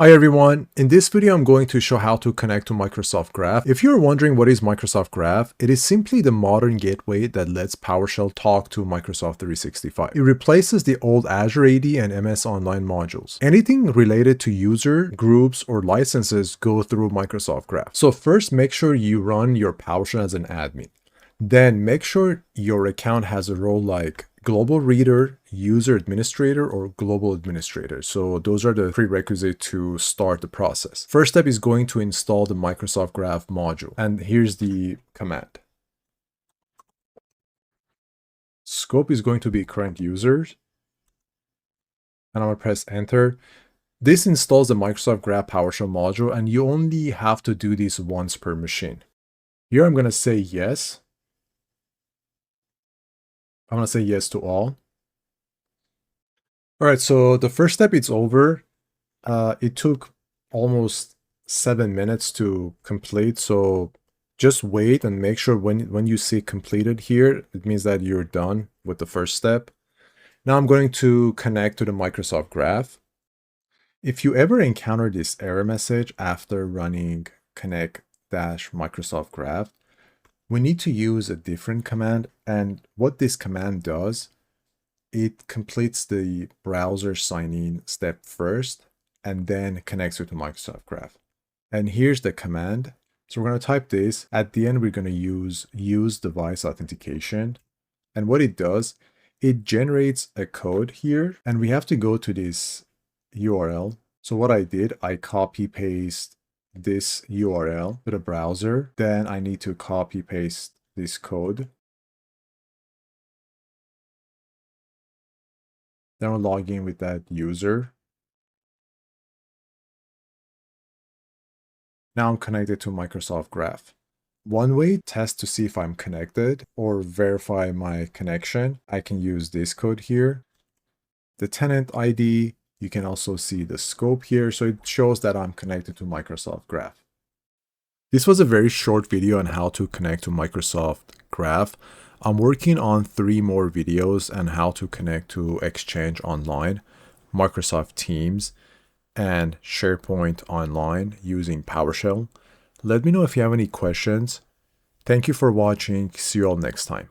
Hi everyone, in this video I'm going to show how to connect to Microsoft Graph. If you're wondering what is Microsoft Graph, it is simply the modern gateway that lets PowerShell talk to Microsoft 365. It replaces the old Azure AD and MS Online modules. Anything related to user, groups, or licenses go through Microsoft Graph. So first make sure you run your PowerShell as an admin. Then make sure your account has a role like global reader, user administrator, or global administrator. So those are the prerequisites to start the process. First step is going to install the Microsoft Graph module. And here's the command. Scope is going to be current users. And I'm going to press enter. This installs the Microsoft Graph PowerShell module, and you only have to do this once per machine. Here I'm going to say yes. I'm going to say yes to all. All right, so the first step is over. It took almost 7 minutes to complete. So just wait and make sure when you see completed here, it means that you're done with the first step. Now I'm going to connect to the Microsoft Graph. If you ever encounter this error message after running Connect-MgGraph Graph, we need to use a different command. And what this command does, it completes the browser sign-in step first and then connects it to Microsoft Graph. And here's the command. So we're going to type this. At the end, we're going to use UseDeviceAuthentication. And what it does, it generates a code here, and we have to go to this URL. So what I did, I copy paste this URL to the browser. Then I need to copy paste this code. Then I'll log in with that user. Now I'm connected to Microsoft Graph. One way to test to see if I'm connected or verify my connection, I can use this code here. The tenant ID, you can also see the scope here. So it shows that I'm connected to Microsoft Graph. This was a very short video on how to connect to Microsoft Graph. I'm working on 3 more videos on how to connect to Exchange Online, Microsoft Teams, and SharePoint Online using PowerShell. Let me know if you have any questions. Thank you for watching. See you all next time.